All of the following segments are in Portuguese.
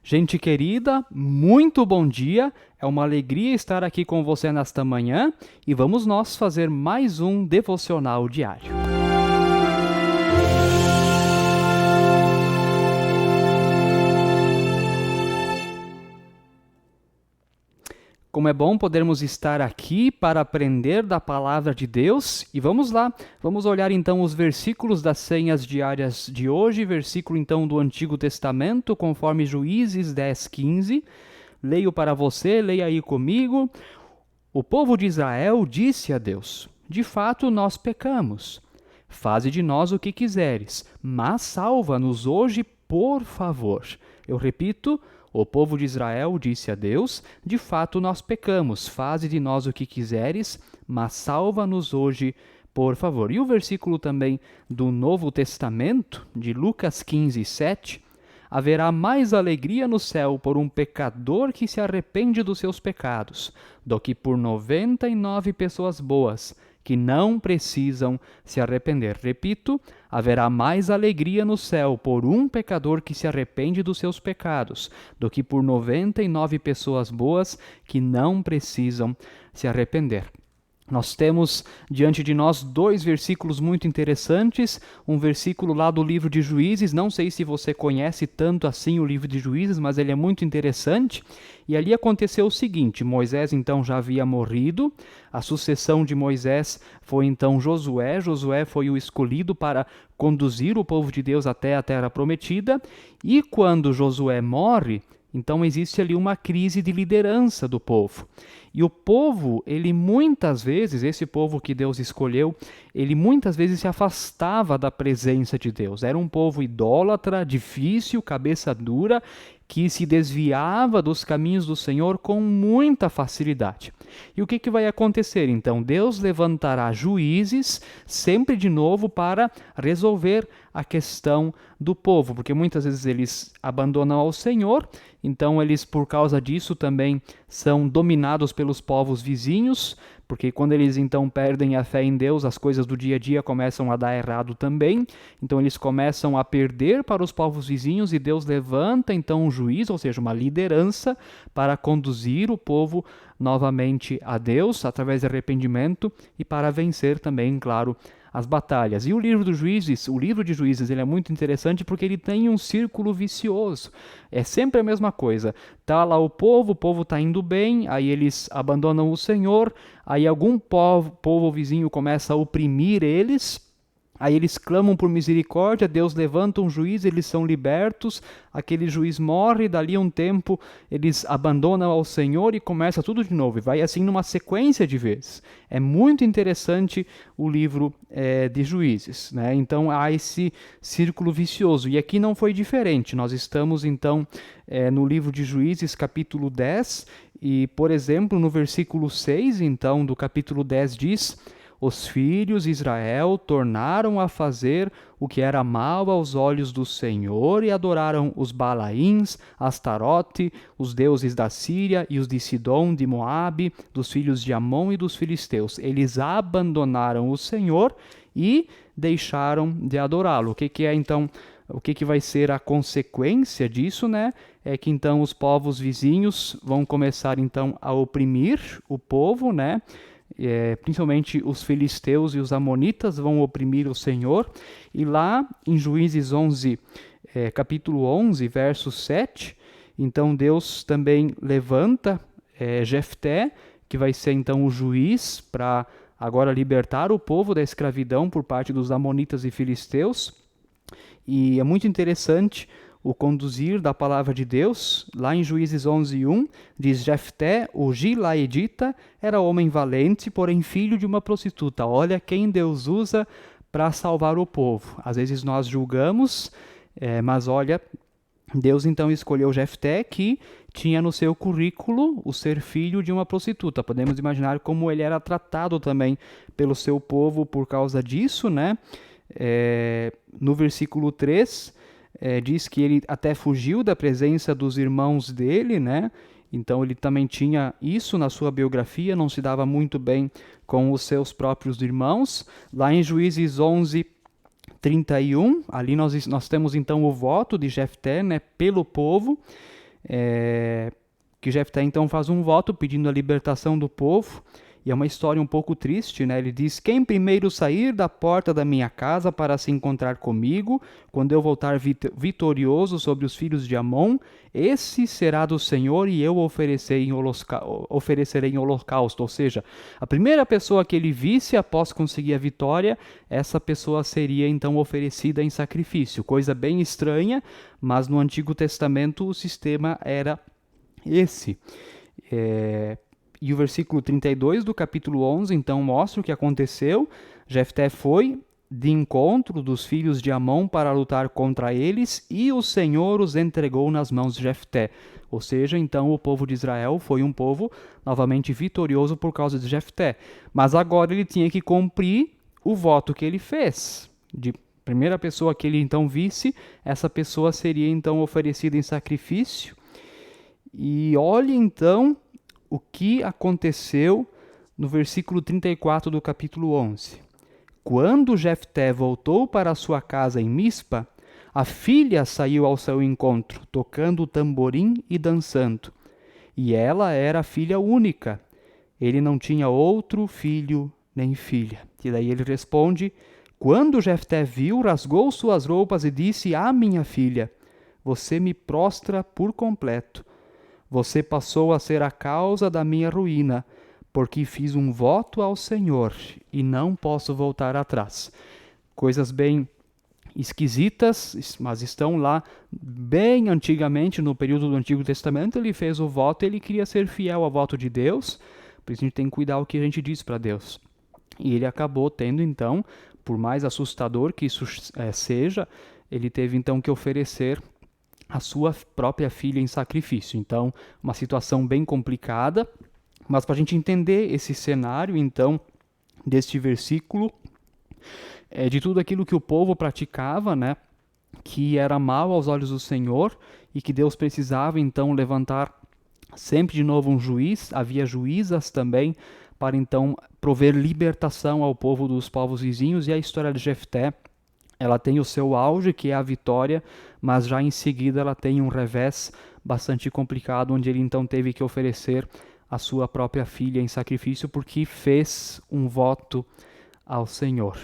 Gente querida, muito bom dia. É uma alegria estar aqui com você nesta manhã e vamos nós fazer mais um devocional diário. Como é bom podermos estar aqui para aprender da palavra de Deus. E vamos lá, vamos olhar então os versículos das senhas diárias de hoje, versículo então do Antigo Testamento, conforme Juízes 10:15. Leio para você, leia aí comigo. O povo de Israel disse a Deus: de fato nós pecamos. Faze de nós o que quiseres, mas salva-nos hoje, por favor. Eu repito, o povo de Israel disse a Deus: de fato nós pecamos, faze de nós o que quiseres, mas salva-nos hoje, por favor. E o versículo também do Novo Testamento, de Lucas 15:7, haverá mais alegria no céu por um pecador que se arrepende dos seus pecados, do que por 99 pessoas boas que não precisam se arrepender. Repito, haverá mais alegria no céu por um pecador que se arrepende dos seus pecados, do que por 99 pessoas boas que não precisam se arrepender. Nós temos diante de nós dois versículos muito interessantes, um versículo lá do livro de Juízes, não sei se você conhece tanto assim o livro de Juízes, mas ele é muito interessante, e ali aconteceu o seguinte: Moisés então já havia morrido, a sucessão de Moisés foi então Josué foi o escolhido para conduzir o povo de Deus até a terra prometida, e quando Josué morre, então existe ali uma crise de liderança do povo. E o povo, ele muitas vezes, esse povo que Deus escolheu, ele muitas vezes se afastava da presença de Deus. Era um povo idólatra, difícil, cabeça dura, que se desviava dos caminhos do Senhor com muita facilidade. E o que vai acontecer? Então, Deus levantará juízes sempre de novo para resolver a questão do povo, porque muitas vezes eles abandonam ao Senhor, então eles, por causa disso, também são dominados pelos povos vizinhos, porque quando eles então perdem a fé em Deus, as coisas do dia a dia começam a dar errado também, então eles começam a perder para os povos vizinhos e Deus levanta então um juiz, ou seja, uma liderança para conduzir o povo novamente a Deus através de arrependimento e para vencer também, claro, as batalhas. E o livro de Juízes, ele é muito interessante porque ele tem um círculo vicioso. É sempre a mesma coisa. Tá lá o povo está indo bem, aí eles abandonam o Senhor, aí algum povo vizinho começa a oprimir eles, aí eles clamam por misericórdia, Deus levanta um juiz, eles são libertos, aquele juiz morre, dali a um tempo eles abandonam ao Senhor e começa tudo de novo. E vai assim numa sequência de vezes. É muito interessante o livro de Juízes, né? Então há esse círculo vicioso. E aqui não foi diferente. Nós estamos então no livro de Juízes, capítulo 10, e, por exemplo, no versículo 6, então, do capítulo 10 diz: os filhos de Israel tornaram a fazer o que era mal aos olhos do Senhor e adoraram os Balaíns, Astarote, os deuses da Síria e os de Sidom, de Moabe, dos filhos de Amon e dos filisteus. Eles abandonaram o Senhor e deixaram de adorá-lo. O que é então? O que vai ser a consequência disso, né? É que então os povos vizinhos vão começar então a oprimir o povo, né? Principalmente os filisteus e os amonitas vão oprimir o Senhor. E lá em Juízes 11, capítulo 11, verso 7, então Deus também levanta Jefté, que vai ser então o juiz para agora libertar o povo da escravidão por parte dos amonitas e filisteus. E é muito interessante o conduzir da palavra de Deus. Lá em Juízes 11:1, diz: Jefté, o gileadita, era homem valente, porém filho de uma prostituta. Olha quem Deus usa para salvar o povo. Às vezes nós julgamos, mas olha, Deus então escolheu Jefté, que tinha no seu currículo o ser filho de uma prostituta. Podemos imaginar como ele era tratado também pelo seu povo por causa disso, né? No versículo 3, diz que ele até fugiu da presença dos irmãos dele, né? Então ele também tinha isso na sua biografia, não se dava muito bem com os seus próprios irmãos. Lá em Juízes 11:31, ali nós temos então o voto de Jefté, né, pelo povo. que Jefté então faz um voto pedindo a libertação do povo, e é uma história um pouco triste, né? Ele diz: quem primeiro sair da porta da minha casa para se encontrar comigo, quando eu voltar vitorioso sobre os filhos de Amon, esse será do Senhor e eu oferecerei em holocausto. Ou seja, a primeira pessoa que ele visse após conseguir a vitória, essa pessoa seria então oferecida em sacrifício. Coisa bem estranha, mas no Antigo Testamento o sistema era esse. E o versículo 32 do capítulo 11, então, mostra o que aconteceu. Jefté foi de encontro dos filhos de Amon para lutar contra eles, e o Senhor os entregou nas mãos de Jefté. Ou seja, então, o povo de Israel foi um povo novamente vitorioso por causa de Jefté. Mas agora ele tinha que cumprir o voto que ele fez. De primeira pessoa que ele então visse, essa pessoa seria então oferecida em sacrifício. E olhe então o que aconteceu no versículo 34 do capítulo 11. Quando Jefté voltou para sua casa em Mispa, a filha saiu ao seu encontro, tocando o tamborim e dançando. E ela era filha única. Ele não tinha outro filho nem filha. E daí ele responde: quando Jefté viu, rasgou suas roupas e disse: minha filha, você me prostra por completo. Você passou a ser a causa da minha ruína, porque fiz um voto ao Senhor e não posso voltar atrás. Coisas bem esquisitas, mas estão lá bem antigamente, no período do Antigo Testamento. Ele fez o voto, ele queria ser fiel ao voto de Deus, por isso a gente tem que cuidar o que a gente diz para Deus. E ele acabou tendo, então, por mais assustador que isso seja, ele teve então que oferecer a sua própria filha em sacrifício. Então, uma situação bem complicada, mas para a gente entender esse cenário, então, deste versículo, de tudo aquilo que o povo praticava, né, que era mal aos olhos do Senhor, e que Deus precisava, então, levantar sempre de novo um juiz, havia juízas também, para então prover libertação ao povo dos povos vizinhos, e a história de Jefté, ela tem o seu auge, que é a vitória, mas já em seguida ela tem um revés bastante complicado, onde ele então teve que oferecer a sua própria filha em sacrifício, porque fez um voto ao Senhor.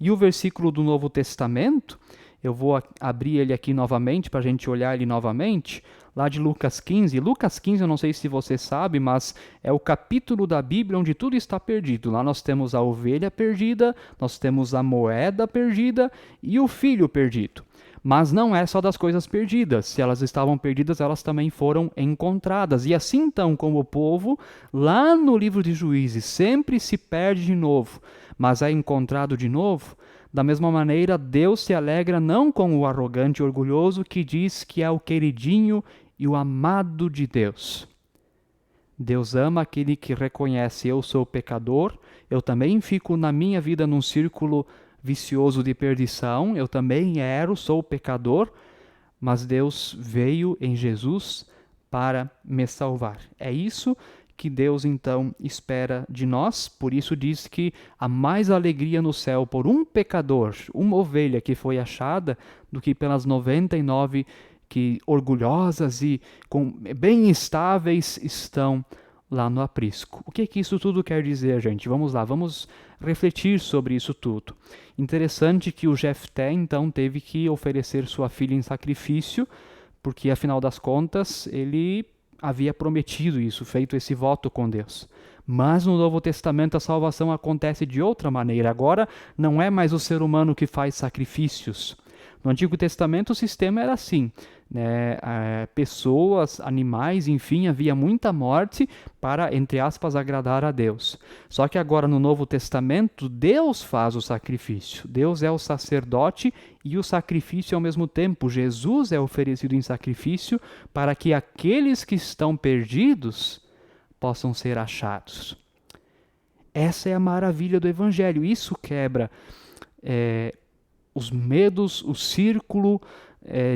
E o versículo do Novo Testamento, eu vou abrir ele aqui novamente, para a gente olhar ele novamente, lá de Lucas 15. Lucas 15, eu não sei se você sabe, mas é o capítulo da Bíblia onde tudo está perdido. Lá nós temos a ovelha perdida, nós temos a moeda perdida e o filho perdido. Mas não é só das coisas perdidas. Se elas estavam perdidas, elas também foram encontradas. E assim então, como o povo, lá no livro de Juízes, sempre se perde de novo, mas é encontrado de novo. Da mesma maneira, Deus se alegra não com o arrogante e orgulhoso que diz que é o queridinho e o amado de Deus. Deus ama aquele que reconhece: eu sou pecador, eu também fico na minha vida num círculo vicioso de perdição, eu também sou pecador, mas Deus veio em Jesus para me salvar. É isso que Deus então espera de nós, por isso diz que há mais alegria no céu por um pecador, uma ovelha que foi achada, do que pelas 99 que orgulhosas e bem estáveis estão lá no aprisco. O que isso tudo quer dizer, gente? Vamos lá, vamos refletir sobre isso tudo. Interessante que o Jefté então teve que oferecer sua filha em sacrifício, porque afinal das contas ele havia prometido isso, feito esse voto com Deus. Mas no Novo Testamento a salvação acontece de outra maneira. Agora não é mais o ser humano que faz sacrifícios. No Antigo Testamento o sistema era assim, né? Pessoas, animais, enfim, havia muita morte para, entre aspas, agradar a Deus. Só que agora no Novo Testamento Deus faz o sacrifício. Deus é o sacerdote e o sacrifício ao mesmo tempo. Jesus é oferecido em sacrifício para que aqueles que estão perdidos possam ser achados. Essa é a maravilha do Evangelho. Isso quebra os medos, o círculo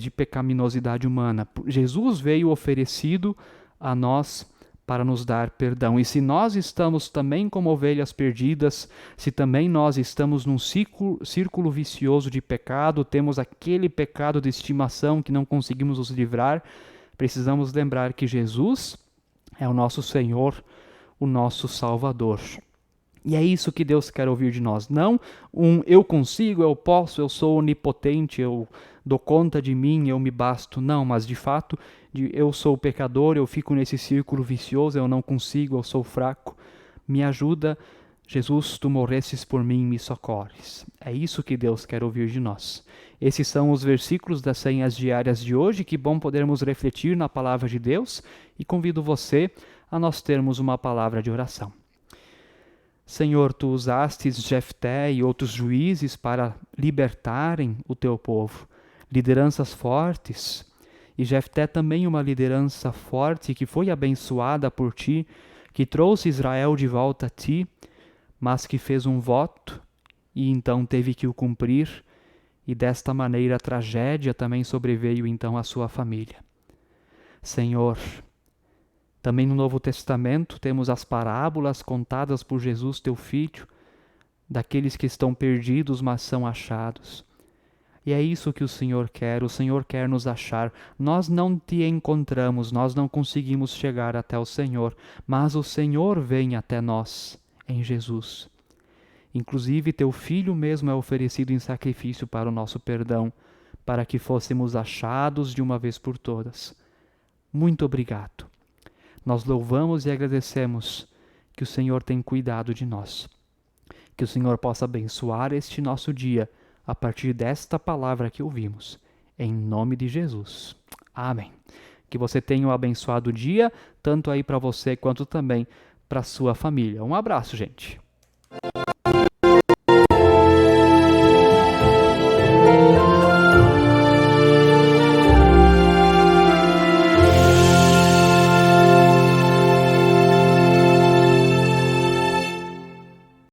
de pecaminosidade humana. Jesus veio oferecido a nós para nos dar perdão. E se nós estamos também como ovelhas perdidas, se também nós estamos num círculo vicioso de pecado, temos aquele pecado de estimação que não conseguimos nos livrar, precisamos lembrar que Jesus é o nosso Senhor, o nosso Salvador. E é isso que Deus quer ouvir de nós. Não eu consigo, eu posso, eu sou onipotente, eu dou conta de mim, eu me basto. Não, mas de fato, eu sou pecador, eu fico nesse círculo vicioso, eu não consigo, eu sou fraco. Me ajuda, Jesus, tu morresses por mim, me socorres. É isso que Deus quer ouvir de nós. Esses são os versículos das senhas diárias de hoje. Que bom podermos refletir na palavra de Deus, e convido você a nós termos uma palavra de oração. Senhor, tu usastes Jefté e outros juízes para libertarem o teu povo, lideranças fortes. E Jefté também uma liderança forte que foi abençoada por ti, que trouxe Israel de volta a ti, mas que fez um voto e então teve que o cumprir, e desta maneira a tragédia também sobreveio então à sua família. Senhor, também no Novo Testamento temos as parábolas contadas por Jesus, teu Filho, daqueles que estão perdidos, mas são achados. E é isso que o Senhor quer nos achar. Nós não te encontramos, nós não conseguimos chegar até o Senhor, mas o Senhor vem até nós em Jesus. Inclusive, teu Filho mesmo é oferecido em sacrifício para o nosso perdão, para que fôssemos achados de uma vez por todas. Muito obrigado. Nós louvamos e agradecemos que o Senhor tem cuidado de nós. Que o Senhor possa abençoar este nosso dia a partir desta palavra que ouvimos. Em nome de Jesus. Amém. Que você tenha um abençoado dia, tanto aí para você quanto também para sua família. Um abraço, gente.